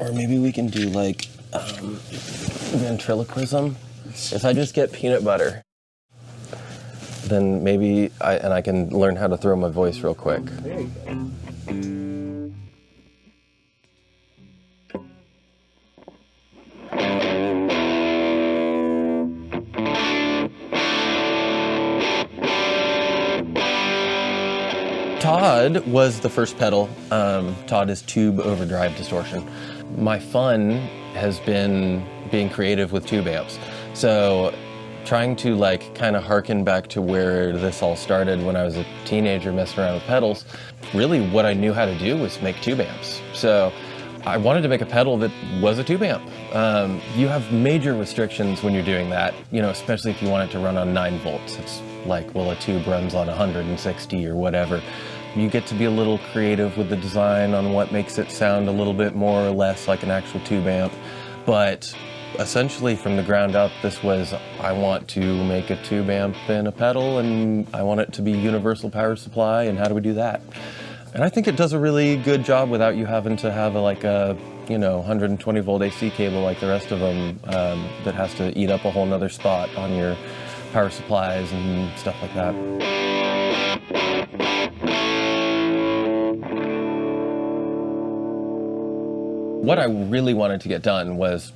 Or maybe we can do like ventriloquism. If I just get peanut butter, then maybe I can learn how to throw my voice real quick. There you go. T.O.D. was the first pedal. T.O.D. is Tube Overdrive Distortion. My fun has been being creative with tube amps. So trying to like kind of harken back to where this all started when I was a teenager messing around with pedals, really what I knew how to do was make tube amps. So I wanted to make a pedal that was a tube amp. You have major restrictions when you're doing that, you know, especially if you want it to run on 9 volts. It's like, well, a tube runs on 160 or whatever. You get to be a little creative with the design on what makes it sound a little bit more or less like an actual tube amp. But essentially from the ground up, this was, I want to make a tube amp and a pedal, and I want it to be universal power supply, and how do we do that? And I think it does a really good job without you having to have like a, you know, 120 volt AC cable like the rest of them that has to eat up a whole nother spot on your power supplies and stuff like that. What I really wanted to get done was,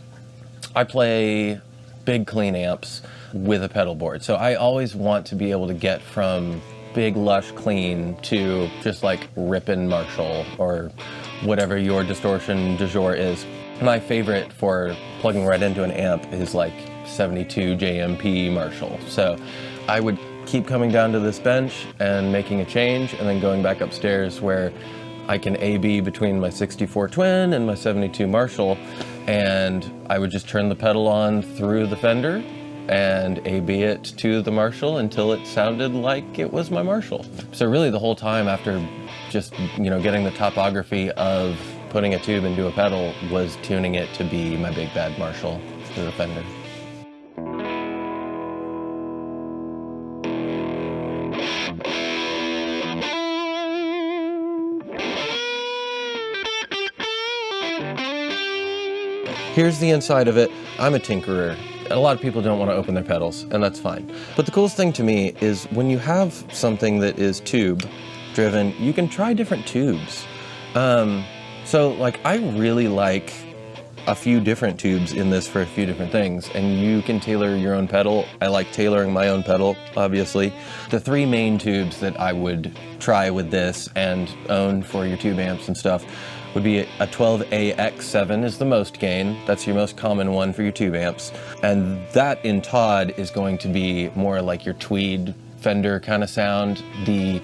I play big clean amps with a pedal board. So I always want to be able to get from big lush clean to just like ripping Marshall or whatever your distortion du jour is. My favorite for plugging right into an amp is like 72 JMP Marshall. So I would keep coming down to this bench and making a change, and then going back upstairs where I can A/B between my 64 Twin and my 72 Marshall, and I would just turn the pedal on through the Fender and A/B it to the Marshall until it sounded like it was my Marshall. So really the whole time after just, you know, getting the topography of putting a tube into a pedal was tuning it to be my big bad Marshall through the Fender. Here's the inside of it. I'm a tinkerer. A lot of people don't want to open their pedals, and that's fine. But the coolest thing to me is when you have something that is tube driven, you can try different tubes. So like I really like a few different tubes in this for a few different things, and you can tailor your own pedal. I like tailoring my own pedal, obviously. The 3 main tubes that I would try with this and own for your tube amps and stuff would be a 12AX7 is the most gain. That's your most common one for your tube amps. And that in T.O.D. is going to be more like your tweed Fender kind of sound. The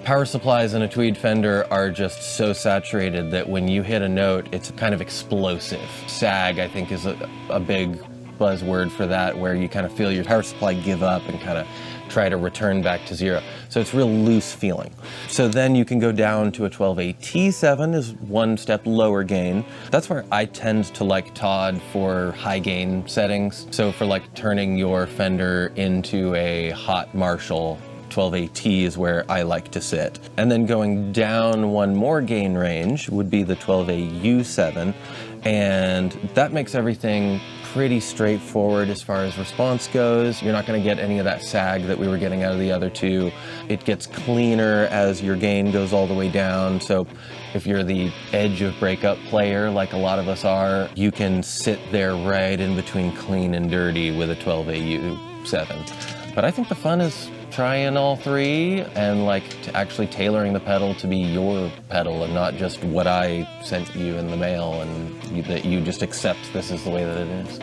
power supplies in a tweed Fender are just so saturated that when you hit a note, it's kind of explosive. Sag, I think, is a big buzzword for that, where you kind of feel your power supply give up and kind of try to return back to 0. So it's real loose feeling. So then you can go down to a 12AT7 is 1 step lower gain. That's where I tend to like T.O.D. for high gain settings. So for like turning your Fender into a hot Marshall, 12AT is where I like to sit. And then going down 1 more gain range would be the 12AU7, and that makes everything pretty straightforward as far as response goes. You're not going to get any of that sag that we were getting out of the other 2. It gets cleaner as your gain goes all the way down. So if you're the edge of breakup player, like a lot of us are, you can sit there right in between clean and dirty with a 12AU7. But I think the fun is trying all 3 and like actually tailoring the pedal to be your pedal and not just what I sent you in the mail and that you just accept this is the way that it is.